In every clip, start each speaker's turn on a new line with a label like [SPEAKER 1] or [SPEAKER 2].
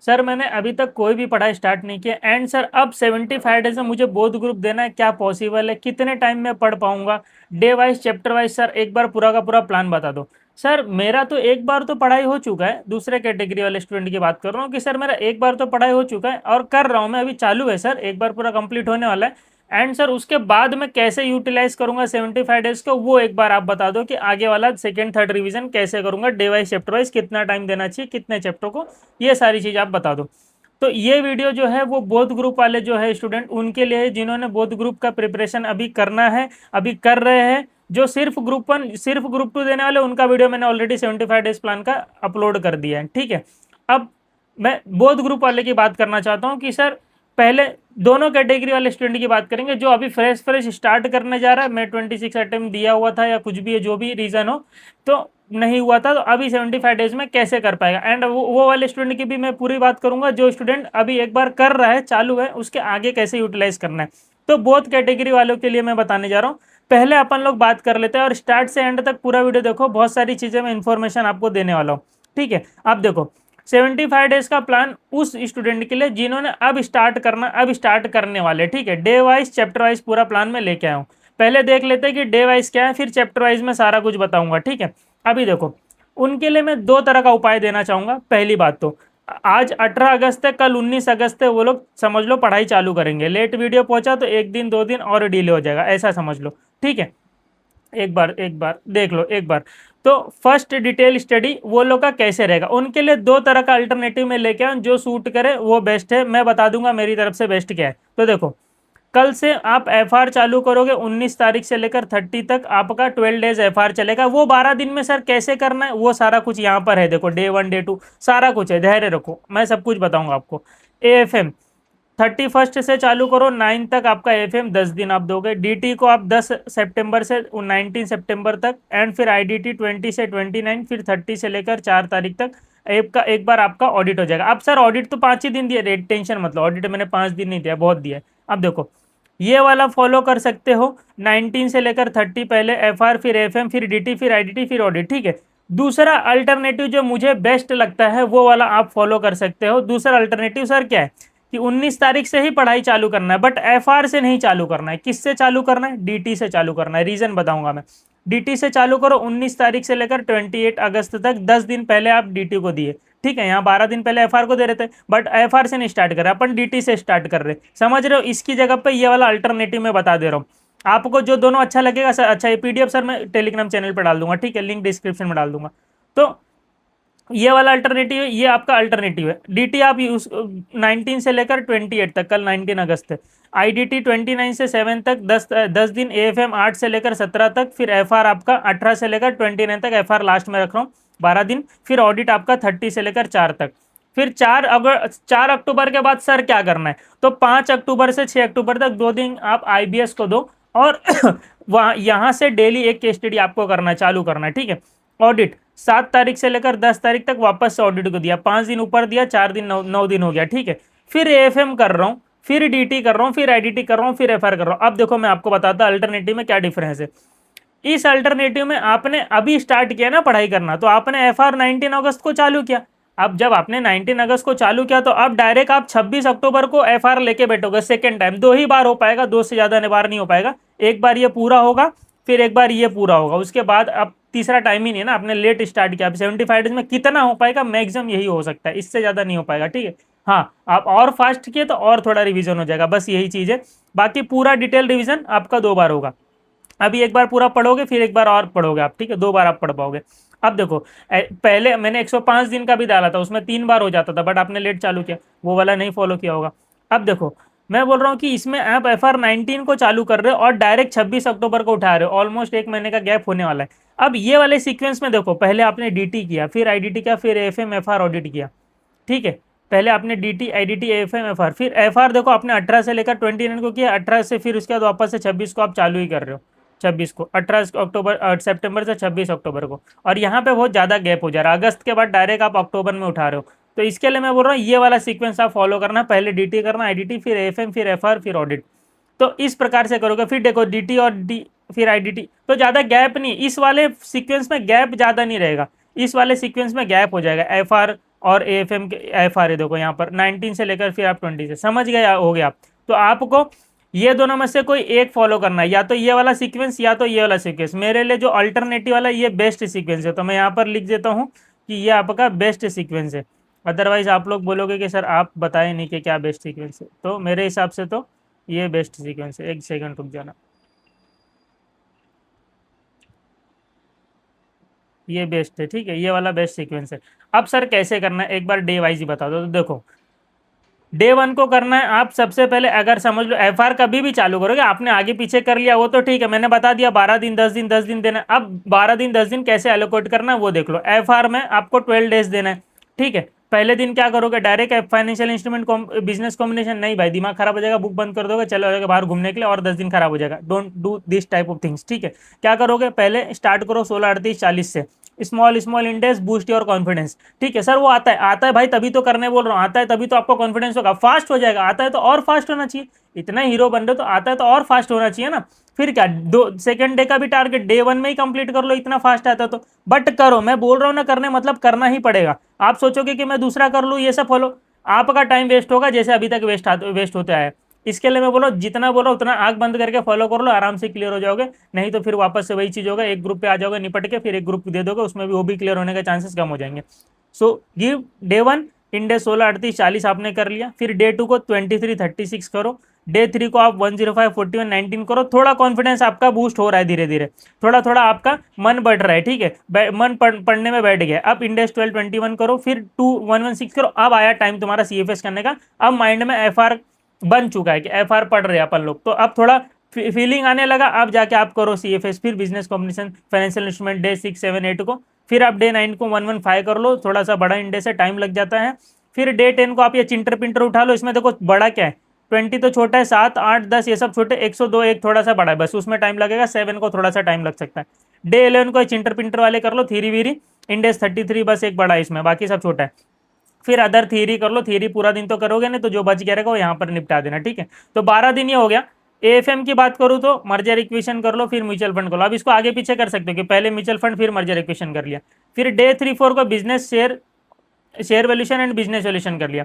[SPEAKER 1] Sir मैंने अभी तक कोई भी पढ़ाई स्टार्ट नहीं किया। एंड सर अब 75 डेज में मुझे बोध ग्रुप देना है, क्या पॉसिबल है? कितने टाइम में पढ़ पाऊंगा? Day wise, chapter wise, sir एक बार पूरा का पूरा प्लान बता दो। सर मेरा तो एक बार तो पढ़ाई हो चुका है, दूसरे कैटेगरी वाले स्टूडेंट की बात कर रहा हूँ कि सर मेरा एक बार तो पढ़ाई हो चुका है और कर रहा हूँ मैं, अभी चालू है सर, एक बार पूरा कंप्लीट होने वाला है। एंड सर उसके बाद मैं कैसे यूटिलाइज करूंगा 75 डेज को, वो एक बार आप बता दो कि आगे वाला सेकंड थर्ड रिवीजन कैसे करूंगा, डे वाइज चैप्टर वाइज कितना टाइम देना चाहिए, कितने चैप्टर को, ये सारी चीज आप बता दो। तो ये वीडियो जो है वो बोथ ग्रुप वाले जो है स्टूडेंट उनके लिए है, जिन्होंने बोथ ग्रुप का प्रिपरेशन अभी करना है, अभी कर रहे हैं। जो सिर्फ ग्रुप 1 सिर्फ ग्रुप 2 देने वाले, उनका वीडियो मैंने ऑलरेडी 75 डेज प्लान का अपलोड कर दिया है, ठीक है। अब मैं बोथ ग्रुप वाले की बात करना चाहता हूँ कि सर पहले दोनों कैटेगरी वाले स्टूडेंट की बात करेंगे। जो अभी फ्रेश फ्रेश स्टार्ट करने जा रहा है, मैं 26 अटेम्प्ट दिया हुआ था या कुछ भी है, जो भी रीजन हो, तो नहीं हुआ था, तो अभी 75 डेज में कैसे कर पाएगा। एंड वो वाले स्टूडेंट की भी मैं पूरी बात करूंगा, जो स्टूडेंट अभी एक बार कर रहा है, चालू है, उसके आगे कैसे यूटिलाइज करना है। तो बोथ कैटेगरी वालों के लिए मैं बताने जा रहा हूँ। पहले अपन लोग बात कर लेते हैं और स्टार्ट से एंड तक पूरा वीडियो देखो, बहुत सारी चीजें मैं इंफॉर्मेशन आपको देने वाला हूँ, ठीक है। आप देखो 75 डेज का प्लान उस स्टूडेंट के लिए जिन्होंने अब स्टार्ट करना, अब स्टार्ट करने वाले, ठीक है। डे वाइज चैप्टर वाइज पूरा प्लान में लेके आया हूँ। पहले देख लेते हैं कि डे वाइज क्या है, फिर चैप्टर वाइज में सारा कुछ बताऊंगा, ठीक है। अभी देखो उनके लिए मैं दो तरह का उपाय देना चाहूंगा। पहली बात तो आज 18 अगस्त है, कल 19 अगस्त है, वो लोग समझ लो पढ़ाई चालू करेंगे। लेट वीडियो पहुंचा तो एक दिन दो दिन और डिले हो जाएगा, ऐसा समझ लो, ठीक है। एक बार देख लो एक बार। तो फर्स्ट डिटेल स्टडी वो लोग का कैसे रहेगा, उनके लिए दो तरह का अल्टरनेटिव में लेके आऊं, जो सूट करे वो बेस्ट है, मैं बता दूंगा मेरी तरफ से बेस्ट क्या है। तो देखो कल से आप एफआर चालू करोगे, 19 तारीख से लेकर 30 तक आपका 12 डेज एफआर चलेगा। वो 12 दिन में सर कैसे करना है, वो सारा कुछ यहाँ पर है, देखो डे 1 डे 2 सारा कुछ है, धैर्य रखो, मैं सब कुछ बताऊंगा आपको। एएफएम 31 से चालू करो, 9 तक आपका एफएम 10 दिन आप दोगे। डीटी को आप 10 सितंबर से 19 सितंबर तक, एंड फिर आईडीटी 20 से 29, फिर 30 से लेकर 4 तारीख तक एक बार आपका ऑडिट हो जाएगा। अब सर ऑडिट तो 5 ही दिन दिया, रेट टेंशन मतलब, ऑडिट मैंने 5 दिन नहीं दिया, बहुत दिया है। अब देखो ये वाला फॉलो कर सकते हो, 19 से लेकर 30 पहले एफआर, फिर एफएम, फिर डीटी, फिर आईडीटी, फिर ऑडिट, ठीक है। दूसरा अल्टरनेटिव जो मुझे बेस्ट लगता है वो वाला आप फॉलो कर सकते हो। दूसरा अल्टरनेटिव सर क्या है कि 19 तारीख से ही पढ़ाई चालू करना है, बट एफआर से नहीं चालू करना है। किससे चालू करना है? डीटी से चालू करना है। रीजन बताऊंगा मैं। डीटी से चालू करो, 19 तारीख से लेकर 28 अगस्त तक 10 दिन पहले आप डीटी को दिए, ठीक है। यहाँ 12 दिन पहले एफआर को दे रहे थे, बट एफआर से नहीं स्टार्ट कर रहे, अपन डीटी से स्टार्ट कर रहे, समझ रहे हो। इसकी जगह पे ये वाला अल्टरनेटिव मैं बता दे रहा हूँ आपको, जो दोनों अच्छा लगेगा सर। अच्छा ये पीडीएफ सर मैं टेलीग्राम चैनल पर डाल दूंगा, ठीक है, लिंक डिस्क्रिप्शन में डाल दूंगा। तो ये वाला अल्टरनेटिव है, ये आपका अल्टरनेटिव है। डीटी आप यूज 19 से लेकर 28 तक, कल 19 अगस्त है। आईडीटी 29 से 7 तक 10 दिन। एएफएम 8 से लेकर 17 तक, फिर एफआर आपका 18 से लेकर 29 तक, एफआर लास्ट में रख रहा हूँ 12 दिन। फिर ऑडिट आपका 30 से लेकर 4 तक। फिर 4 अक्टूबर के बाद सर क्या करना है, तो 5 अक्टूबर से 6 अक्टूबर तक 2 दिन आप आईबीएस को दो, और वहां यहाँ से डेली एक केस स्टडी आपको करना है, चालू करना है, ठीक है। ऑडिट 7 तारीख से लेकर 10 तारीख तक वापस से ऑडिट को दिया, 5 दिन ऊपर दिया, 4 दिन 9 दिन हो गया, ठीक है। फिर एएफएम कर रहा हूँ, फिर डीटी कर रहा हूँ, फिर आईडीटी कर रहा हूँ, फिर एफआर कर रहा हूँ। अब देखो मैं आपको बताता अल्टरनेटिव में क्या डिफरेंस है। इस अल्टरनेटिव में आपने अभी स्टार्ट किया ना पढ़ाई करना, तो आपने एफआर 19 अगस्त को चालू किया। अब जब आपने 19 अगस्त को चालू किया, तो अब डायरेक्ट आप 26 अक्टूबर को एफआर लेके बैठोगे सेकेंड टाइम। दो ही बार हो पाएगा, दो से ज्यादा बार नहीं हो पाएगा। एक बार ये पूरा होगा, फिर एक बार ये पूरा होगा, उसके बाद अब तीसरा टाइम ही नहीं है ना, आपने लेट स्टार्ट किया। अब 75 डेज में कितना हो पाएगा, मैक्सिमम यही हो सकता है, इससे ज्यादा नहीं हो पाएगा, ठीक है। हाँ आप और फास्ट किए तो और थोड़ा रिवीजन हो जाएगा, बस यही चीज है। बाकी पूरा डिटेल रिवीजन आपका 2 बार होगा। अभी एक बार पूरा पढ़ोगे, फिर एक बार और पढ़ोगे आप, ठीक है, 2 बार आप पढ़ पाओगे। अब देखो पहले मैंने 105 दिन का भी डाला था, उसमें 3 बार हो जाता था, बट आपने लेट चालू किया, वो वाला नहीं फॉलो किया होगा। अब देखो मैं बोल रहा हूँ कि इसमें आप एफआर 19 को चालू कर रहे हो और डायरेक्ट 26 अक्टूबर को उठा रहे हो, ऑलमोस्ट एक महीने का गैप होने वाला है। अब ये वाले सीक्वेंस में देखो, पहले आपने डीटी किया, फिर आईडीटी किया, फिर एफएम एफआर ऑडिट किया, ठीक है। पहले आपने डीटी आईडीटी एफएम एफआर, फिर एफआर देखो आपने 18 से लेकर 29 को किया, 18 से फिर उसके बाद वापस से 26 को आप चालू ही कर रहे हो। 26 को, 18 सितंबर से 26 अक्टूबर को, और यहाँ पे बहुत ज़्यादा गैप हो जा रहा है। अगस्त के बाद डायरेक्ट आप अक्टूबर में उठा रहे हो। तो इसके लिए मैं बोल रहा हूँ ये वाला सीक्वेंस आप फॉलो करना, पहले डीटी करना, आईडीटी, फिर एफएम, फिर एफआर, फिर ऑडिट। तो इस प्रकार से करोगे। फिर देखो डीटी और डी, फिर आईडीटी, तो ज़्यादा गैप नहीं, इस वाले सीक्वेंस में गैप ज़्यादा नहीं रहेगा, इस वाले सीक्वेंस में गैप हो जाएगा। एफआर और एएफएम के एफआरए देखो यहाँ पर 19 से लेकर फिर आप 20 से, समझ गए हो गया आप। तो आपको ये दोनों में से कोई एक फॉलो करना है, या तो ये वाला सीक्वेंस या तो ये वाला सीक्वेंस। मेरे लिए जो अल्टरनेटिव वाला ये बेस्ट सीक्वेंस है, तो मैं यहाँ पर लिख देता हूँ कि ये आपका बेस्ट सीक्वेंस है। अदरवाइज आप लोग बोलोगे कि सर आप बताए नहीं कि क्या बेस्ट सीक्वेंस है, तो मेरे हिसाब से तो ये बेस्ट सीक्वेंस है। एक सेकंड रुक जाना, ये बेस्ट है, ठीक है, ये वाला बेस्ट सीक्वेंस है। अब सर कैसे करना है एक बार डे वाइज ही बता दो। तो देखो डे वन को करना है, आप सबसे पहले अगर समझ लो एफ आर कभी भी चालू करोगे, आपने आगे पीछे कर लिया वो तो ठीक है, मैंने बता दिया 12 दिन 10 दिन 10 दिन देना है। अब 12 दिन 10 दिन कैसे एलोकेट करना है वो देख लो। एफ आर में आपको 12 डेज देना है, ठीक है। पहले दिन क्या करोगे, direct financial instrument business combination नहीं भाई, दिमाग खराब हो जाएगा, बुक बंद कर दोगे, चले जाओगे बाहर घूमने के लिए और 10 दिन खराब हो जाएगा। Don't do this type of things, ठीक है। क्या करोगे, पहले स्टार्ट करो 16 38 40 से, small small index boost your confidence, ठीक है। सर वो आता है भाई, तभी तो करने बोल रहा हूँ, आता है तभी तो आपको कॉन्फिडेंस होगा, फास्ट हो जाएगा। आता है तो और फास्ट होना चाहिए, इतना हीरो बन रहे हो तो आता है तो और फास्ट होना चाहिए ना। फिर क्या, दो सेकंड डे का भी टारगेट डे वन में ही कंप्लीट कर लो, इतना फास्ट आता है तो। बट करो, मैं बोल रहा हूँ ना, करने मतलब करना ही पड़ेगा। आप सोचोगे कि मैं दूसरा कर लूँ ये सब फॉलो, आपका टाइम वेस्ट होगा जैसे अभी तक वेस्ट होते आया। इसके लिए मैं बोलो जितना बोलो उतना आंख बंद करके फॉलो कर लो, आराम से क्लियर हो जाओगे। नहीं तो फिर वापस से वही चीज होगा, एक ग्रुप पे आ जाओगे निपट के, फिर एक ग्रुप दे दोगे, उसमें भी वो भी क्लियर होने के चांसेस कम हो जाएंगे। So give day one in day 16 38 40 आपने कर लिया, फिर डे टू को 23 36 करो, डे थ्री को आप 105 41 19 करो। थोड़ा कॉन्फिडेंस आपका बूस्ट हो रहा है धीरे धीरे, थोड़ा थोड़ा आपका मन बढ़ रहा है, ठीक है, मन पढ़ने में बैठ गया। अब इंडेक्स 12 21 करो, फिर 2116 करो। अब आया टाइम तुम्हारा सीएफएस करने का, अब माइंड में एफआर बन चुका है कि एफआर पढ़ रहे हैं अपन लोग, तो अब थोड़ा फीलिंग आने लगा। अब जाके आप करो सीएफएस, फिर business combination financial instrument day 6 7 8 को, फिर आप डे 9 को 115 कर लो, थोड़ा सा बड़ा इंडेक्स से टाइम लग जाता है। फिर डे 10 को आप ये चिंटर पिंटर उठा लो, इसमें देखो बड़ा क्या है, 20 तो छोटा है, 7 8 10 ये सब छोटे, 102 एक थोड़ा सा बड़ा है, बस उसमें टाइम लगेगा। 7 को थोड़ा सा टाइम लग सकता है। डे 11 को चिंटर पिंटर वाले कर लो, थीरी वीरी, इंडेक्स 33 बस एक बड़ा है इसमें, बाकी सब छोटा है। फिर अदर थ्योरी कर लो, थ्योरी पूरा दिन तो करोगे नहीं, तो जो बच गया रहेगा वो यहाँ पर निपटा देना, ठीक है। तो 12 दिन ये हो गया। एएफएम की बात करूँ तो मर्जर इक्वेशन कर लो, फिर म्यूचुअल फंड कर लो। अब इसको आगे पीछे कर सकते हो कि पहले म्यूचुअल फंड फिर मर्जर इक्वेशन कर लिया, फिर डे 3 4 को business share share valuation and business valuation कर लिया।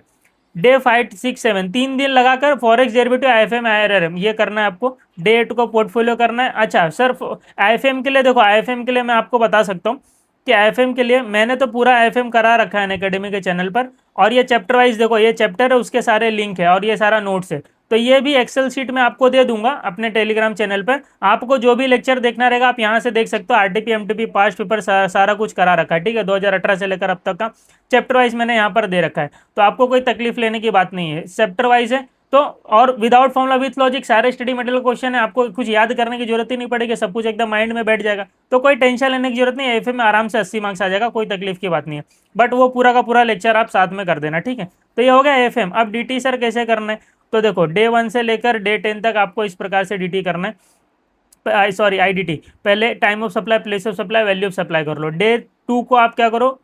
[SPEAKER 1] डे 5 6 7 3 दिन लगाकर फॉरेक्स डेरिवेटिव आईएफएम आईआरआरएम ये करना है आपको। डे 8 को पोर्टफोलियो करना है। अच्छा सर आईएफएम के लिए देखो, आईएफएम के लिए मैं आपको बता सकता हूँ कि आईएफएम के लिए मैंने तो पूरा आईएफएम करा रखा है अकेडमी के चैनल पर, और ये चैप्टर वाइज देखो, ये चैप्टर है उसके सारे लिंक है और ये सारा नोट्स है। तो ये भी एक्सेल शीट में आपको दे दूंगा अपने टेलीग्राम चैनल पर। आपको जो भी लेक्चर देखना रहेगा आप यहाँ से देख सकते हो। आरटीपी एमटीपी पास्ट पेपर सारा कुछ करा रखा है, ठीक है, 2018 से लेकर अब तक का चैप्टर वाइज मैंने यहाँ पर दे रखा है। तो आपको कोई तकलीफ लेने की बात नहीं है, चैप्टर वाइज है तो। और विदाउट फॉर्मूला विथ लॉजिक सारे स्टडी मटेरियल क्वेश्चन है, आपको कुछ याद करने की जरूरत ही नहीं पड़ेगी, सब कुछ एकदम माइंड में बैठ जाएगा। तो कोई टेंशन लेने की जरूरत नहीं है, एफए में आराम से 80 मार्क्स आ जाएगा, कोई तकलीफ की बात नहीं है। बट वो पूरा का पूरा लेक्चर आप साथ में कर देना, ठीक है। तो ये हो गया एफएम। अब डीटी सर कैसे करना है, तो देखो डे 1 से लेकर डे 10 तक आपको इस प्रकार से डीटी करना है, सॉरी आईडीटी। पहले time of supply, place of supply, value of supply कर लो। डे 2 को आप क्या करो,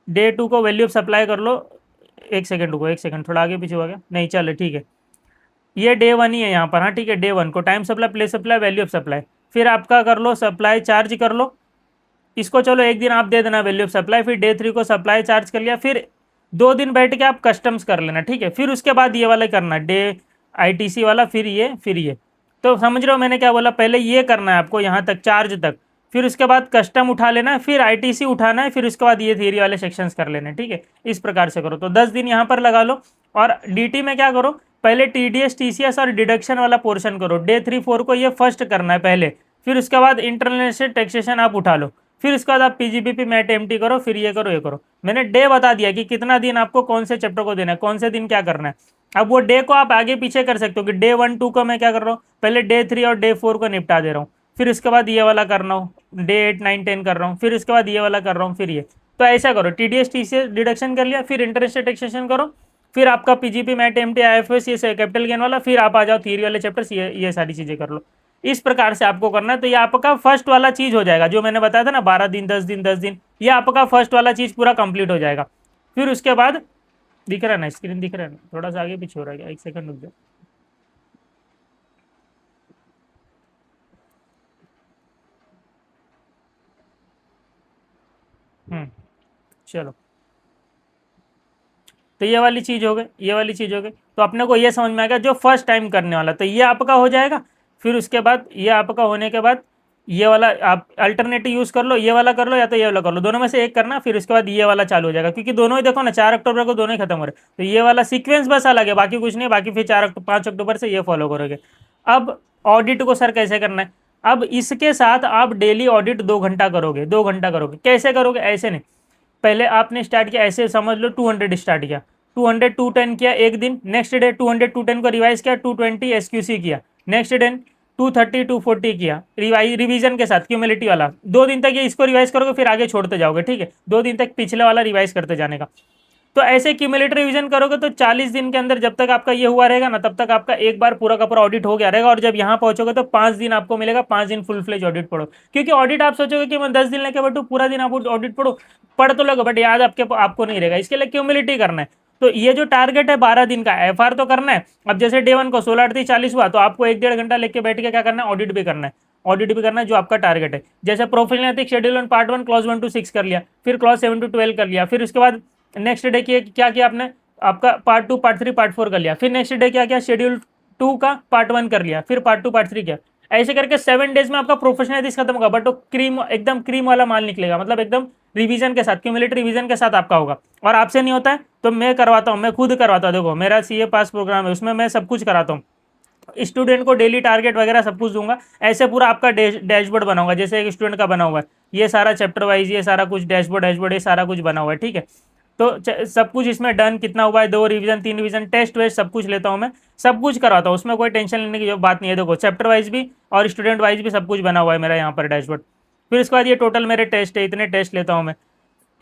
[SPEAKER 1] डे 2 को वैल्यू ऑफ सप्लाई कर लो। एक सेकंड रुको, एक सेकंड, थोड़ा आगे पीछे हो गया, नहीं चले ठीक है, ये डे 1 ही है यहाँ पर, हाँ ठीक है। डे 1 को time supply, place supply, value of supply, फिर आपका कर लो सप्लाई चार्ज कर लो। इसको चलो एक दिन आप दे देना वैल्यू ऑफ सप्लाई, फिर डे 3 को सप्लाई चार्ज कर लिया, फिर 2 दिन बैठ के आप कस्टम्स कर लेना, ठीक है। फिर उसके बाद ये वाला करना डे आईटीसी वाला, फिर ये फिर ये। तो समझ रहे हो मैंने क्या बोला, पहले ये करना है आपको यहाँ तक चार्ज तक, फिर उसके बाद कस्टम उठा लेना है, फिर आईटीसी उठाना है, फिर उसके बाद ये थियरी वाले सेक्शंस कर लेने, ठीक है। इस प्रकार से करो तो 10 दिन यहाँ पर लगा लो। और डीटी में क्या करो, पहले टीडीएस टीसीएस और डिडक्शन वाला पोर्शन करो। डे 3 4 को ये फर्स्ट करना है पहले, फिर उसके बाद इंटरनेशनल टैक्सेशन आप उठा लो, फिर उसके बाद आप पीजीबीपी मैट एमटी करो, फिर ये करो ये करो। मैंने डे बता दिया कि कितना दिन आपको कौन से चैप्टर को देना है, कौन से दिन क्या करना है। अब वो डे को आप आगे पीछे कर सकते हो कि डे 1 2 को मैं क्या कर रहा हूँ, पहले डे 3 और डे 4 को निपटा दे रहा हूँ, फिर उसके बाद ये वाला कर रहा हूँ, डे 8 9 10 कर रहा हूँ, फिर उसके बाद ये वाला कर रहा हूँ, फिर ये। तो ऐसा करो, टीडीएस टीसीएस डिडक्शन कर लिया, फिर इंटरेस्ट टैक्सेशन करो, फिर आपका पीजीपी मैट एमटी आईएफएस ये कैपिटल गेन वाला, फिर आप आ जाओ थियरी वाले चैप्टर्स, ये सारी चीजें कर लो। इस प्रकार से आपको करना है। तो ये आपका फर्स्ट वाला चीज हो जाएगा, जो मैंने बताया था ना 12 दिन 10 दिन 10 दिन, ये आपका फर्स्ट वाला चीज पूरा कंप्लीट हो जाएगा। फिर उसके बाद दिख रहा है ना, स्क्रीन दिख रहा है ना, थोड़ा सा आगे पीछे हो रहा है क्या, एक सेकंड रुक जाओ। चलो तो ये वाली चीज़ हो गई, ये वाली चीज़ हो गई। तो अपने को ये समझ में आ गया जो फर्स्ट टाइम करने वाला, तो ये आपका हो जाएगा। फिर उसके बाद ये आपका होने के बाद ये वाला आप अल्टरनेटिव यूज़ कर लो, ये वाला कर लो या तो ये वाला कर लो, दोनों में से एक करना। फिर उसके बाद ये वाला चालू हो जाएगा, क्योंकि दोनों ही देखो ना 4 अक्टूबर को दोनों ही खत्म हो रहे, तो ये वाला सीक्वेंस बस अलग है, बाकी कुछ नहीं। बाकी फिर 5 अक्टूबर से ये फॉलो करोगे। अब ऑडिट को सर कैसे करना है, अब इसके साथ आप डेली ऑडिट 2 घंटा करोगे, 2 घंटा करोगे। कैसे करोगे, ऐसे नहीं, पहले आपने स्टार्ट किया ऐसे समझ लो 200 स्टार्ट किया, 200 210 किया एक दिन, नेक्स्ट डे 200 210 को रिवाइज किया, 220 एसक्यूसी किया, नेक्स्ट डे 230 240 किया रिवीजन के साथ क्यूमुलेटिव वाला। 2 दिन तक ये इसको रिवाइज करोगे, फिर आगे छोड़ते जाओगे, ठीक है। 2 दिन तक पिछले वाला रिवाइज करते जाने का। तो ऐसे क्यूमुलेटिव रिवीजन करोगे तो 40 दिन के अंदर जब तक आपका ये हुआ रहेगा ना, तब तक आपका एक बार पूरा का पूरा ऑडिट हो गया रहेगा। और जब यहाँ पहुंचोगे तो 5 दिन आपको मिलेगा, 5 दिन फुल फ्लेज ऑडिट पढ़ो। क्योंकि ऑडिट आप सोचोगे कि मैं 10 दिन लेके बैठू, पूरा दिन आप ऑडिट पढ़ो, पढ़ तो लोगे बट याद आपको नहीं रहेगा। इसके लिए क्यूमुलेटिव करना है। तो ये जो टारगेट है 12 दिन का, एफआर तो करना है। अब जैसे डे 1 को 16 38 40 हुआ, तो आपको 1 1.5 घंटा लेके बैठ के क्या करना है, ऑडिट भी करना है। ऑडिट भी करना है जो आपका टारगेट है। जैसे professional ethics schedule on part 1 clause 1 to 6 कर लिया, फिर क्लॉज 7 to 12 कर लिया, फिर उसके बाद नेक्स्ट डे क्या किया आपने, आपका पार्ट 2 पार्ट 3 पार्ट 4 कर लिया, फिर नेक्स्ट डे क्या किया, शेड्यूल 2 का पार्ट 1 कर लिया, फिर पार्ट 2 पार्ट 3 किया। ऐसे करके 7 डेज में आपका प्रोफेशनल एथिक्स खत्म होगा। बट वो क्रीम, एकदम क्रीम वाला माल निकलेगा, मतलब एकदम रिवीजन के साथ, क्यूमुलेटिव रिवीजन के साथ आपका होगा। और आपसे नहीं होता है तो मैं करवाता हूँ, मैं खुद करवाता हूँ। देखो मेरा सीए पास प्रोग्राम है, उसमें मैं सब कुछ कराता हूँ। स्टूडेंट को डेली टारगेट वगैरह सब कुछ दूंगा। ऐसे पूरा आपका डैशबोर्ड बना हुआ है, जैसे एक स्टूडेंट का बना हुआ है, ये सारा चैप्टर वाइज, ये सारा कुछ डैशबोर्ड ये सारा कुछ बना हुआ है, ठीक है। तो सब कुछ इसमें डन, कितना हुआ है, 2 रिवीजन 3 रिवीजन, टेस्ट वेस्ट सब कुछ लेता हूँ मैं, सब कुछ कराता हूँ। उसमें कोई टेंशन लेने की बात नहीं है। देखो चैप्टर वाइज भी और स्टूडेंट वाइज भी सब कुछ बना हुआ है मेरा यहाँ पर डैशबोर्ड। फिर उसके बाद ये टोटल मेरे टेस्ट है, इतने टेस्ट लेता हूँ मैं।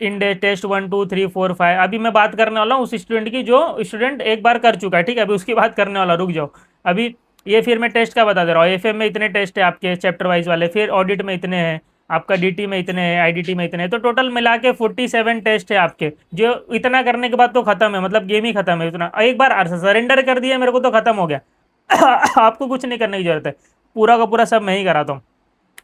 [SPEAKER 1] इन टेस्ट 1 2 3 4 5। अभी मैं बात करने वाला हूँ उस स्टूडेंट की जो स्टूडेंट एक बार कर चुका है, ठीक है। अभी उसकी बात करने वाला, रुक जाओ अभी। ये फिर मैं टेस्ट का बता दे रहा हूँ। एफएम में इतने टेस्ट है आपके चैप्टर वाइज वाले, फिर ऑडिट में इतने हैं, आपका डीटी में इतने हैं, आईडीटी में इतने हैं, तो टोटल मिला के 47 टेस्ट है आपके। जो इतना करने के बाद तो खत्म है, मतलब गेम ही खत्म है। इतना एक बार सरेंडर कर दिया मेरे को तो खत्म हो गया। आपको कुछ नहीं करने की जरूरत है, पूरा का पूरा सब मैं ही कराता हूँ।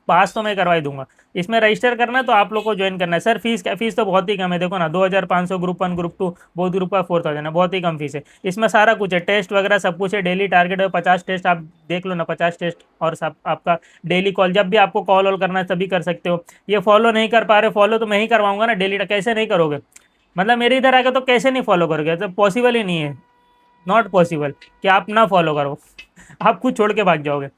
[SPEAKER 1] पास तो मैं करवा ही दूंगा। इसमें रजिस्टर करना है तो आप लोग को ज्वाइन करना है। सर फीस क्या, फीस तो बहुत ही कम है, देखो ना 2500 ग्रुप 1 ग्रुप 2, बहुत ग्रुप का 4000 है, बहुत ही कम फीस है। इसमें सारा कुछ है, टेस्ट वगैरह सब कुछ है। डेली टारगेट है 50 टेस्ट, आप देख लो ना 50 टेस्ट। और सब आपका डेली कॉल, जब भी आपको कॉल वॉल करना है तभी कर सकते हो। ये फॉलो नहीं कर पा रहे, फॉलो तो मैं ही करवाऊंगा ना डेली। कैसे नहीं करोगे, मतलब मेरे इधर आकर तो कैसे नहीं फॉलो करोगे, तो पॉसिबल ही नहीं है, नॉट पॉसिबल कि आप ना फॉलो करो। आप खुद छोड़ के भाग जाओगे।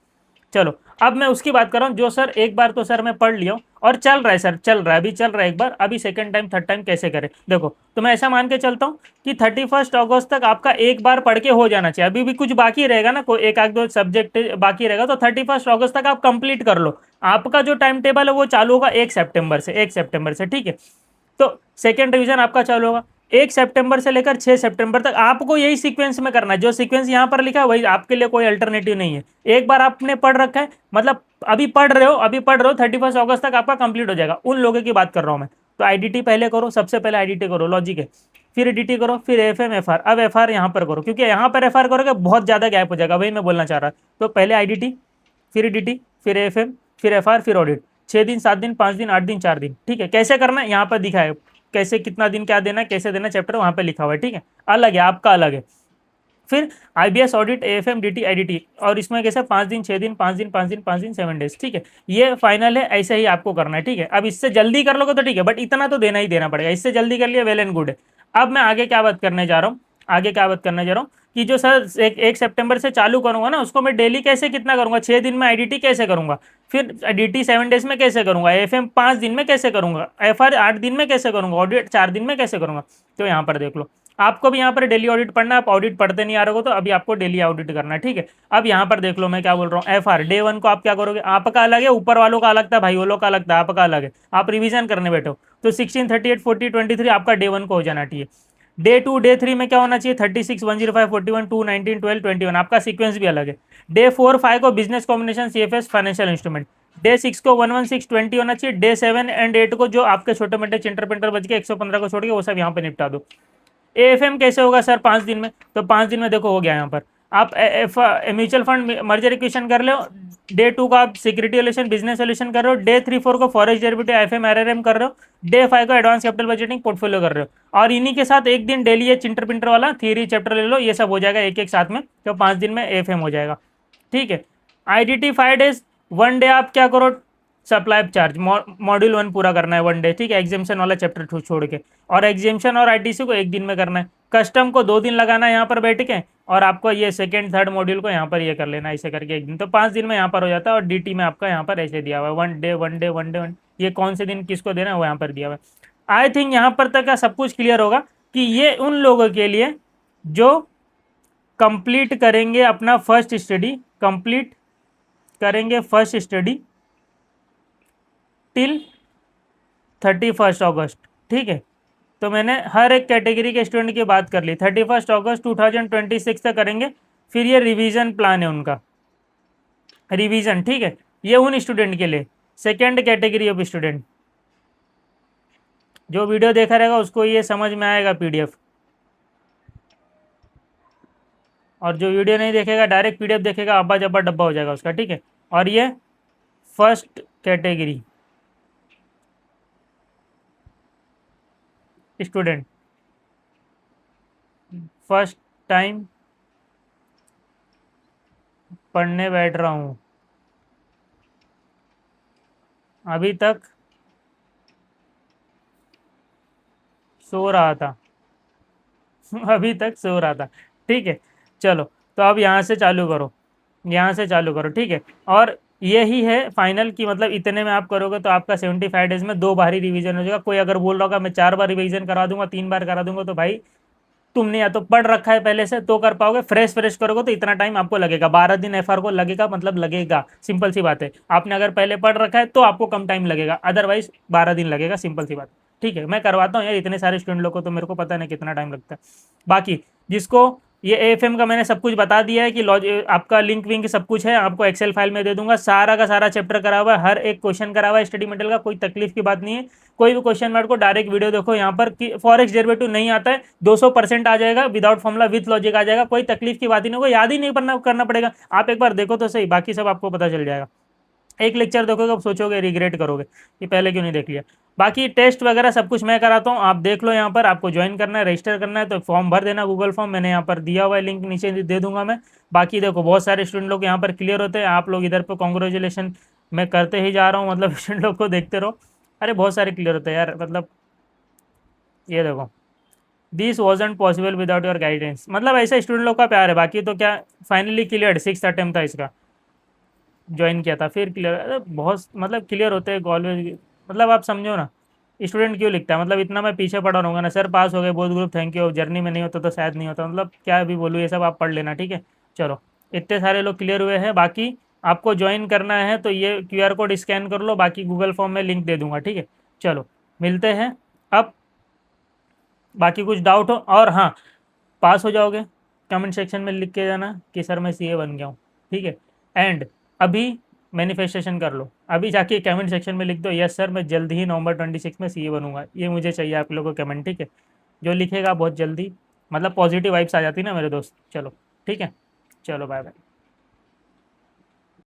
[SPEAKER 1] चलो अब मैं उसकी बात कर रहा हूँ जो सर एक बार तो सर मैं पढ़ लिया हूँ और चल रहा है, सर चल रहा है, अभी चल रहा है एक बार, अभी सेकंड टाइम थर्ड टाइम कैसे करें। देखो तो मैं ऐसा मान के चलता हूँ कि 31 अगस्त तक आपका एक बार पढ़ के हो जाना चाहिए। अभी भी कुछ बाकी रहेगा ना, कोई एक आध दो सब्जेक्ट बाकी रहेगा, तो 31 अगस्त तक आप कंप्लीट कर लो। आपका जो टाइम टेबल है वो चालू होगा 1 सितंबर से, 1 सितंबर से, ठीक है। तो सेकेंड रिवीजन आपका चालू होगा 1 सितंबर से लेकर 6 सितंबर तक। आपको यही सीक्वेंस में करना है, जो सीक्वेंस यहाँ पर लिखा है वही, आपके लिए कोई अल्टरनेटिव नहीं है। एक बार आपने पढ़ रखा है, मतलब अभी पढ़ रहे हो 31 अगस्त तक आपका कंप्लीट हो जाएगा। उन लोगों की बात कर रहा हूँ मैं। तो आईडीटी पहले करो, सबसे पहले आईडीटी करो, लॉजिक है। फिर डीटी करो, फिर एफएम एफआर। अब एफआर यहाँ पर करो, क्योंकि यहाँ पर एफआर करोगे बहुत ज़्यादा गैप हो जाएगा, वही मैं बोलना चाह रहा। तो पहले आईडीटी, फिर डीटी, फिर एफएम, फिर एफआर, फिर ऑडिट। 6 दिन 7 दिन 5 दिन 8 दिन 4 दिन, ठीक है। कैसे करना है यहाँ पर दिखा है, कैसे कितना दिन क्या देना है, कैसे देना चैप्टर वहाँ पे लिखा हुआ है, ठीक है। अलग है, आपका अलग है। फिर IBS audit AFM DT IDT, और इसमें कैसे 5 दिन 6 दिन 5 दिन 5 दिन 5 दिन 7 डेज, ठीक है। ये फाइनल है, ऐसे ही आपको करना है, ठीक है। अब इससे जल्दी कर लोगे तो ठीक है, बट इतना तो देना ही देना पड़ेगा। इससे जल्दी कर लिया वेल एंड गुड है। अब मैं आगे क्या बात करने जा रहा हूँ, आगे क्या बात करने जा रहा हूँ कि जो सर 1 सितंबर से चालू करूंगा ना, उसको मैं डेली कैसे कितना करूंगा, 6 दिन में आईडीटी कैसे करूंगा, फिर डीटी 7 डेज में कैसे करूंगा, एफएम 5 दिन में कैसे करूंगा, एफआर 8 दिन में कैसे करूंगा, ऑडिट 4 दिन में कैसे करूंगा। तो यहाँ पर देख लो, आपको भी यहाँ पर डेली ऑडिट पढ़ना है। आप ऑडिट पढ़ते नहीं आ रहे हो तो अभी आपको डेली ऑडिट करना है, ठीक है। अब यहाँ पर देख लो मैं क्या बोल रहा हूँ। एफआर डे 1 को आप क्या करोगे, आपका अलग है, ऊपर वालों का अलग था, भाई वालों का अलग था, आपका अलग है। आप रिवीजन करने बैठो तो 16 38 40 23 आपका डे 1 को हो जाना चाहिए। डे 2 डे 3 में क्या होना चाहिए, 36 105 41 2 19 12 21, आपका सीक्वेंस भी अलग है। डे 4 5 को business combination CFS financial instrument. Day 6 को 116 20 होना चाहिए। डे 7 एंड 8 को जो आपके छोटे मोटे चिंटर पिंटर बच के 115 को छोड़ के वो सब यहाँ पे निपटा दो। एएफएम कैसे होगा सर 5 दिन में, तो 5 दिन में देखो हो गया यहाँ पर। आप म्यूचुअल फंड मर्जर इक्वेशन कर लो, डे 2 को आप सिक्योरिटी सोल्यूशन बिजनेस सोल्यूशन कर रहे हो, डे 3 4 को फॉरेक्स डेरिवेटिव एफएम आरआरएम कर रहे हो, डे 5 को एडवांस कैपिटल बजटिंग पोर्टफोलियो कर रहे हो, और इन्हीं के साथ एक दिन डेली ये चिंटर पिंटर वाला थियरी चैप्टर ले लो, ये सब हो जाएगा एक एक साथ में, तो 5 दिन में एफएम हो जाएगा। ठीक है। आईडीटी 5 डेज, 1 डे आप क्या करो, सप्लाई चार्ज मॉड्यूल 1 पूरा करना है 1 डे, ठीक है, एग्जामेशन वाला चैप्टर छोड़ के, और एग्जामेशन और आईटीसी को एक दिन में करना है, कस्टम को 2 दिन लगाना है यहाँ पर बैठ के, और आपको ये सेकेंड थर्ड मॉड्यूल को यहाँ पर ये कर लेना है, ऐसे करके एक दिन, तो 5 दिन में यहाँ पर हो जाता है। और डीटी में आपका यहाँ पर ऐसे दिया हुआ है 1 डे 1 डे 1 डे 1, ये कौन से दिन किसको देना है वो यहाँ पर दिया हुआ है। आई थिंक यहाँ पर तक का सब कुछ क्लियर होगा कि ये उन लोगों के लिए जो कंप्लीट करेंगे अपना फर्स्ट स्टडी, कंप्लीट करेंगे फर्स्ट स्टडी टिल 31 अगस्त। ठीक है, तो मैंने हर एक कैटेगरी के स्टूडेंट की बात कर ली, 31 अगस्त 2026 तक करेंगे, फिर ये रिवीजन प्लान है उनका, रिवीजन। ठीक है, ये उन स्टूडेंट के लिए, सेकेंड कैटेगरी ऑफ स्टूडेंट, जो वीडियो देखा रहेगा उसको ये समझ में आएगा पीडीएफ, और जो वीडियो नहीं देखेगा डायरेक्ट पीडीएफ देखेगा, अब्बा जब्बा डब्बा हो जाएगा उसका। ठीक है, और ये first category student, first time पढ़ने बैठ रहा हूँ, अभी तक सो रहा था अभी तक सो रहा था। ठीक है, चलो, तो अब यहाँ से चालू करो, यहाँ से चालू करो। ठीक है, और यही है फाइनल की, मतलब इतने में आप करोगे तो आपका 75 डेज में 2 बार ही रिवीजन हो जाएगा। कोई अगर बोल रहा होगा मैं 4 बार रिवीजन करा दूंगा, 3 बार करा दूंगा, तो भाई तुमने या तो पढ़ रखा है पहले से तो कर पाओगे, फ्रेश फ्रेश करोगे तो इतना टाइम आपको लगेगा, 12 दिन एफआर को लगेगा, मतलब लगेगा, सिंपल सी बात है। आपने अगर पहले पढ़ रखा है तो आपको कम टाइम लगेगा, अदरवाइज 12 दिन लगेगा, सिंपल सी बात। ठीक है, मैं करवाता हूँ यार, इतने सारे स्टूडेंट लोग को तो मेरे को पता नहीं कितना टाइम लगता है। बाकी जिसको ये एएफएम का मैंने सब कुछ बता दिया है कि आपका लिंक विंक सब कुछ है, आपको एक्सेल फाइल में दे दूंगा, सारा का सारा चैप्टर करा हुआ है, हर एक क्वेश्चन करा हुआ है स्टडी मटेरियल का, कोई तकलीफ की बात नहीं है। कोई भी क्वेश्चन मार्क को डायरेक्ट वीडियो देखो यहाँ पर कि फॉरेक्स डेरिवेटिव नहीं आता है, 200% आ जाएगा, विदाउट फॉर्मूला विथ लॉजिक आ जाएगा, कोई तकलीफ की बात ही नहीं होगा, याद ही नहीं करना पड़ेगा, आप एक बार देखो तो सही, बाकी सब आपको पता चल जाएगा। एक लेक्चर देखोगे अब सोचोगे, रिग्रेट करोगे कि पहले क्यों नहीं देख लिया। बाकी टेस्ट वगैरह सब कुछ मैं कराता हूँ, आप देख लो। यहाँ पर आपको ज्वाइन करना है, रजिस्टर करना है तो फॉर्म भर देना, गूगल फॉर्म मैंने यहाँ पर दिया हुआ है, लिंक नीचे दे दूंगा मैं। बाकी देखो बहुत सारे स्टूडेंट लोग यहाँ पर क्लियर होते हैं, आप लोग इधर पर कॉन्ग्रेचुलेशन मैं करते ही जा रहा हूँ, मतलब स्टूडेंट लोग को देखते रहो, अरे बहुत सारे क्लियर होते हैं यार, मतलब ये देखो, this wasn't possible without your guidance, मतलब ऐसा स्टूडेंट लोग का प्यार है। बाकी तो क्या, फाइनली क्लियर 6th अटेम्प्ट था इसका, ज्वाइन किया था फिर क्लियर, अरे बहुत मतलब क्लियर होते हैं ऑलवेज, मतलब आप समझो ना, स्टूडेंट क्यों लिखता है, मतलब इतना मैं पीछे पड़ा रहूँगा ना, सर पास हो गए बहुत ग्रुप थैंक यू, जर्नी में नहीं होता तो शायद नहीं होता, मतलब क्या भी बोलूँ, ये सब आप पढ़ लेना। ठीक है, चलो, इतने सारे लोग क्लियर हुए हैं। बाकी आपको ज्वाइन करना है तो ये QR कोड स्कैन कर लो, बाकी गूगल फॉर्म में लिंक दे दूंगा। ठीक है, चलो मिलते हैं अब, बाकी कुछ डाउट हो, और हाँ, पास हो जाओगे कमेंट सेक्शन में लिख के जाना कि सर मैं सीए बन गया हूँ। ठीक है, एंड अभी मैनिफेस्टेशन कर लो, अभी जाके कमेंट सेक्शन में लिख दो, यस सर मैं जल्दी ही नवंबर 26 में सीए बनूंगा, ये मुझे चाहिए आप लोगों को कमेंट। ठीक है, जो लिखेगा बहुत जल्दी, मतलब पॉजिटिव वाइब्स आ जाती है ना मेरे दोस्त। चलो ठीक है, चलो बाय बाय।